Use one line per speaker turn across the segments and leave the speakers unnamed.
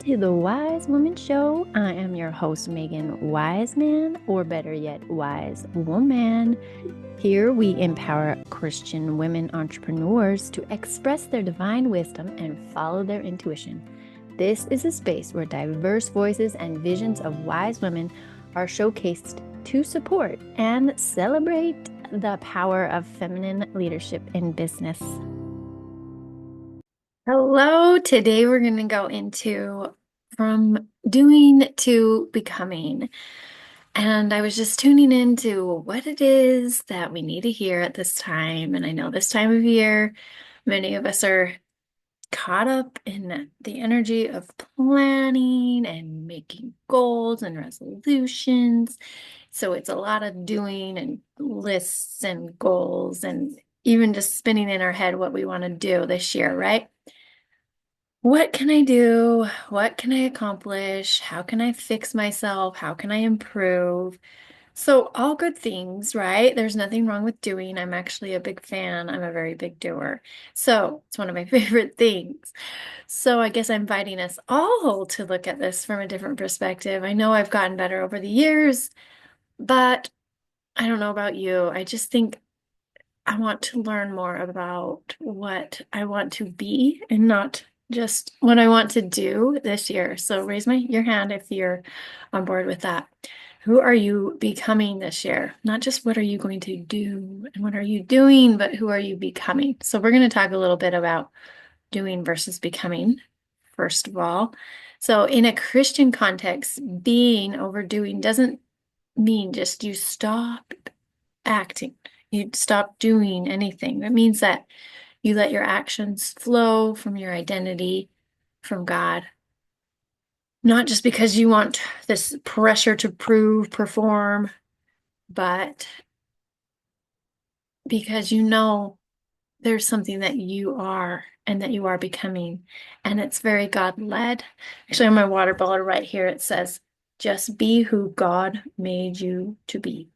to the Wise Woman Show. I am your host, Megan Wiseman, or better yet, Wise Woman. Here we empower Christian women entrepreneurs to express their divine wisdom and follow their intuition. This is a space where diverse voices and visions of wise women are showcased to support and celebrate the power of feminine leadership in business. Hello, today we're going to go into from doing to becoming. And I was just tuning into what it is that we need to hear at this time. And I know this time of year, many of us are caught up in the energy of planning and making goals and resolutions. So it's a lot of doing and lists and goals and even just spinning in our head what we want to do this year, right? What can I do? What can I accomplish? How can I fix myself? How can I improve? So, all good things, right? There's nothing wrong with doing. I'm actually a big fan. I'm a very big doer. So, it's one of my favorite things. So, I guess I'm inviting us all to look at this from a different perspective. I know I've gotten better over the years, but I don't know about you. I just think I want to learn more about what I want to be and not just what I want to do this year. So raise your hand if you're on board with that. Who are you becoming this year? Not just what are you going to do and what are you doing, but who are you becoming? So we're going to talk a little bit about doing versus becoming, first of all. So in a Christian context, being overdoing doesn't mean just you stop acting. You stop doing anything. It means that you let your actions flow from your identity, from God. Not just because you want this pressure to prove, perform, but because you know there's something that you are and that you are becoming. And it's very God-led. Actually, on my water bottle right here, it says, just be who God made you to be.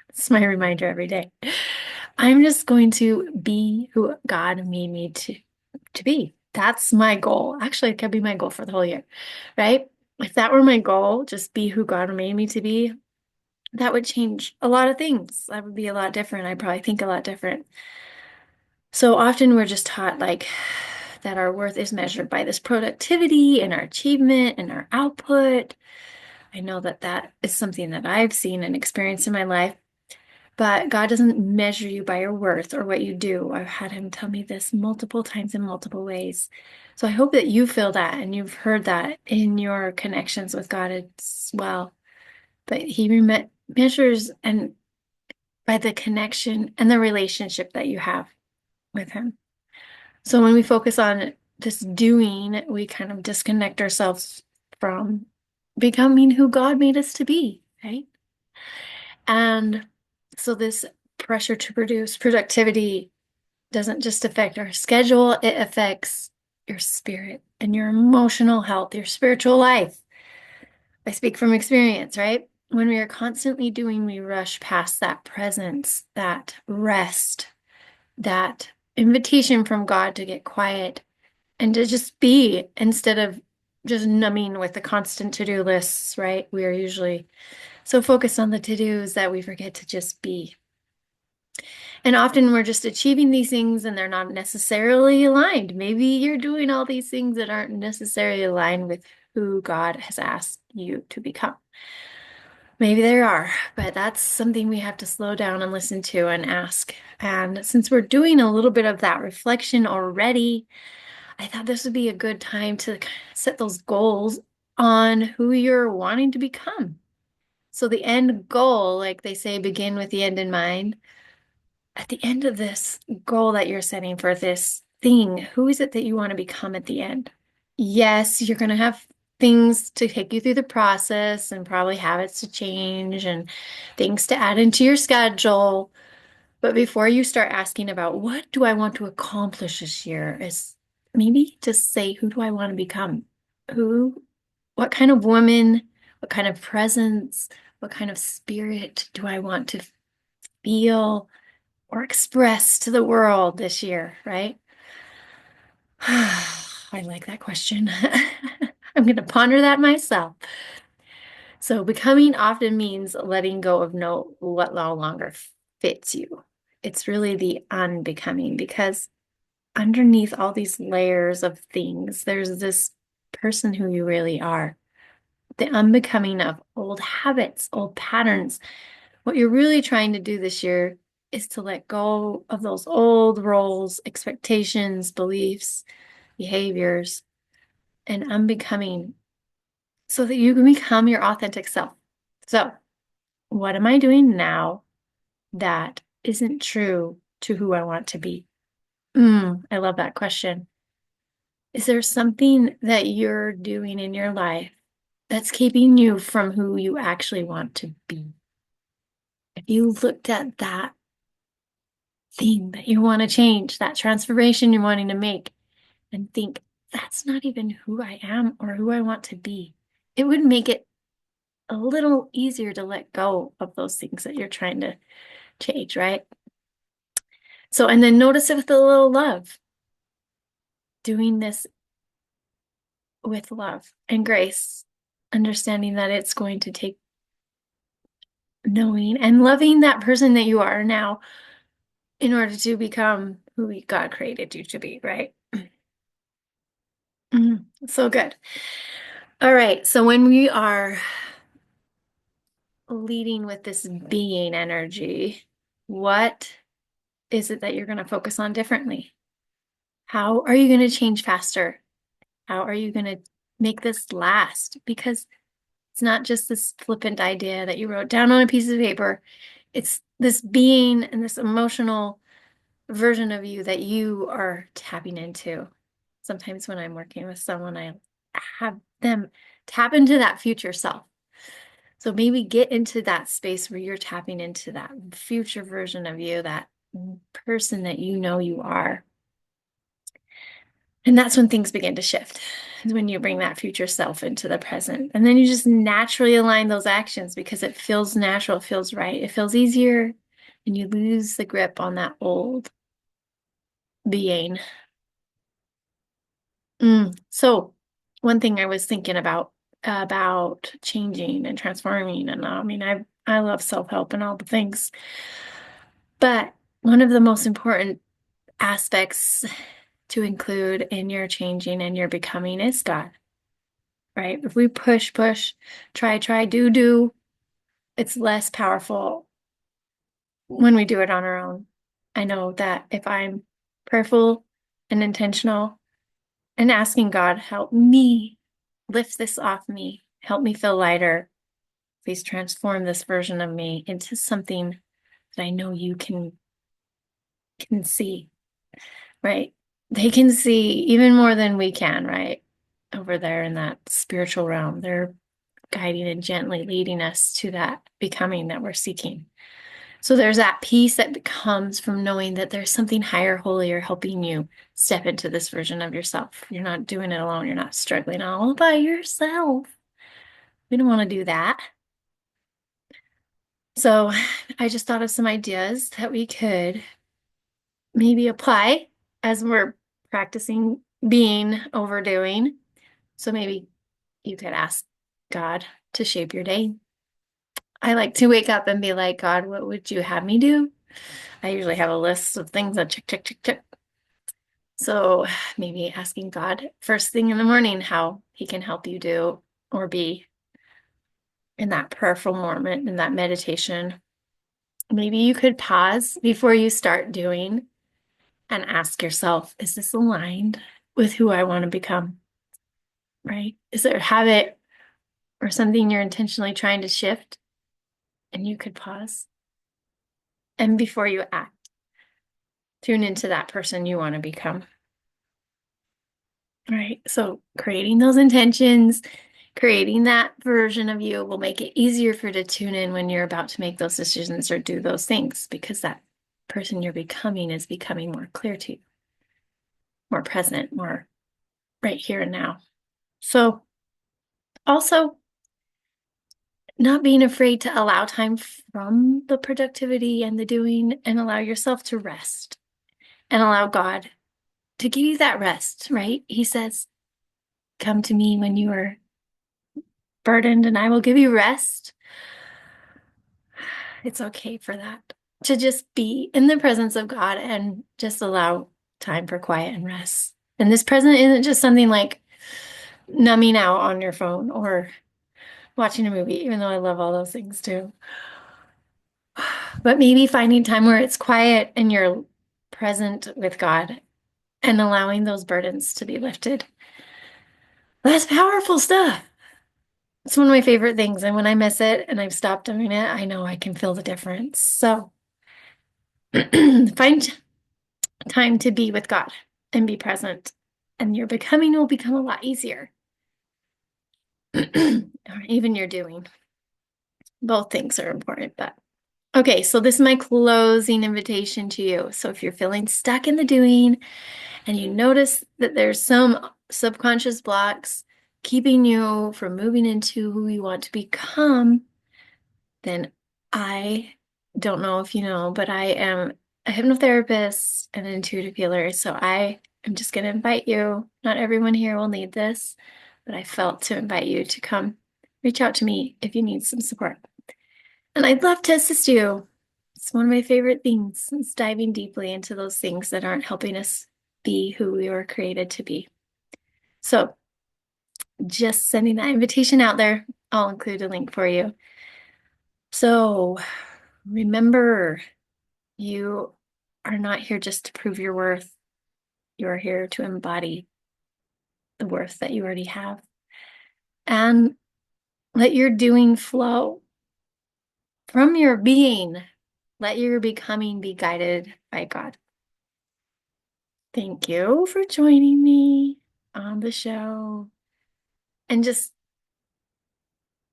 It's my reminder every day. I'm just going to be who God made me to be. That's my goal. Actually, it could be my goal for the whole year, right? If that were my goal, just be who God made me to be, that would change a lot of things. That would be a lot different. I'd probably think a lot different. So often we're just taught like that our worth is measured by this productivity and our achievement and our output. I know that that is something that I've seen and experienced in my life. But God doesn't measure you by your worth or what you do. I've had him tell me this multiple times in multiple ways. So I hope that you feel that and you've heard that in your connections with God as well. But he measures and by the connection and the relationship that you have with him. So when we focus on just doing, we kind of disconnect ourselves from becoming who God made us to be, right? And so this pressure to produce productivity doesn't just affect our schedule, it affects your spirit and your emotional health, your spiritual life. I speak from experience, right? When we are constantly doing, we rush past that presence, that rest, that invitation from God to get quiet and to just be instead of just numbing with the constant to-do lists, right? We are usually so focused on the to-dos that we forget to just be. And often we're just achieving these things and they're not necessarily aligned. Maybe you're doing all these things that aren't necessarily aligned with who God has asked you to become. Maybe there are, but that's something we have to slow down and listen to and ask. And since we're doing a little bit of that reflection already, I thought this would be a good time to set those goals on who you're wanting to become. So the end goal, like they say, begin with the end in mind. At the end of this goal that you're setting for this thing, who is it that you want to become at the end? Yes, you're going to have things to take you through the process and probably habits to change and things to add into your schedule. But before you start asking about what do I want to accomplish this year, is maybe just say, who do I want to become? What kind of woman, what kind of presence, what kind of spirit do I want to feel or express to the world this year, right? I like that question. I'm going to ponder that myself. So becoming often means letting go of what no longer fits you. It's really the unbecoming because underneath all these layers of things, there's this person who you really are. The unbecoming of old habits, old patterns. What you're really trying to do this year is to let go of those old roles, expectations, beliefs, behaviors, and unbecoming so that you can become your authentic self. So, what am I doing now that isn't true to who I want to be? I love that question. Is there something that you're doing in your life that's keeping you from who you actually want to be? If you looked at that thing that you want to change, that transformation you're wanting to make, and think, that's not even who I am or who I want to be, it would make it a little easier to let go of those things that you're trying to change, right? So, and then notice it with a little love, doing this with love and grace, understanding that it's going to take knowing and loving that person that you are now in order to become who God created you to be, right? So good. All right. So when we are leading with this being energy, what is it that you're going to focus on differently? How are you going to change faster? How are you going to make this last? Because it's not just this flippant idea that you wrote down on a piece of paper. It's this being and this emotional version of you that you are tapping into. Sometimes when I'm working with someone, I have them tap into that future self. So maybe get into that space where you're tapping into that future version of you, that person that you know you are. And that's when things begin to shift, is when you bring that future self into the present. And then you just naturally align those actions because it feels natural, it feels right, it feels easier, and you lose the grip on that old being. So one thing I was thinking about changing and transforming, and I mean, I love self-help and all the things, but one of the most important aspects to include in your changing and your becoming is God, right? If we push, try, do, it's less powerful when we do it on our own. I know that if I'm prayerful and intentional and asking God, help me lift this off me, help me feel lighter. Please transform this version of me into something that I know you can see, right? They can see even more than we can, right? Over there in that spiritual realm. They're guiding and gently leading us to that becoming that we're seeking. So there's that peace that comes from knowing that there's something higher, holier helping you step into this version of yourself. You're not doing it alone. You're not struggling all by yourself. We don't want to do that. So I just thought of some ideas that we could maybe apply as we're practicing being overdoing. So maybe you could ask God to shape your day. I like to wake up and be like, God, what would you have me do? I usually have a list of things that check. So maybe asking God first thing in the morning how he can help you do or be in that prayerful moment, in that meditation. Maybe you could pause before you start doing and ask yourself, is this aligned with who I want to become? Right? Is there a habit or something you're intentionally trying to shift? And you could pause. And before you act, tune into that person you want to become. Right. So creating those intentions, creating that version of you will make it easier for you to tune in when you're about to make those decisions or do those things because that person you're becoming is becoming more clear to you, more present, more right here and now. So also not being afraid to allow time from the productivity and the doing and allow yourself to rest and allow God to give you that rest, right? He says, Come to me when you are burdened, and I will give you rest. It's okay for that. To just be in the presence of God and just allow time for quiet and rest. And this present isn't just something like numbing out on your phone or watching a movie, even though I love all those things too. But maybe finding time where it's quiet and you're present with God and allowing those burdens to be lifted. That's powerful stuff. It's one of my favorite things. And when I miss it and I've stopped doing it, I know I can feel the difference. So find time to be with God and be present, and your becoming will become a lot easier. Or even your doing. Both things are important, but okay, so this is my closing invitation to you. So if you're feeling stuck in the doing and you notice that there's some subconscious blocks keeping you from moving into who you want to become, then I don't know if you know, but I am a hypnotherapist and an intuitive healer. So I am just going to invite you. Not everyone here will need this, but I felt to invite you to come reach out to me if you need some support. And I'd love to assist you. It's one of my favorite things. It's diving deeply into those things that aren't helping us be who we were created to be. So just sending that invitation out there. I'll include a link for you. So remember, you are not here just to prove your worth. You are here to embody the worth that you already have. And let your doing flow from your being. Let your becoming be guided by God. Thank you for joining me on the show. And just,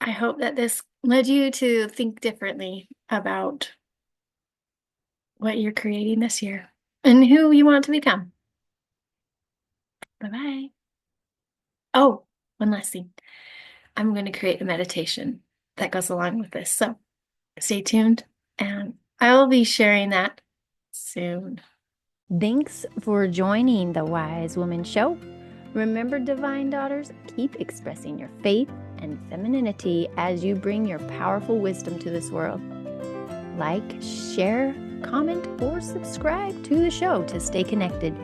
I hope that this led you to think differently about what you're creating this year and who you want to become. Bye-bye. Oh, one last thing. I'm going to create a meditation that goes along with this. So stay tuned, and I will be sharing that soon.
Thanks for joining the Wise Woman Show. Remember, divine daughters, keep expressing your faith and femininity as you bring your powerful wisdom to this world. Like, share, comment, or subscribe to the show to stay connected.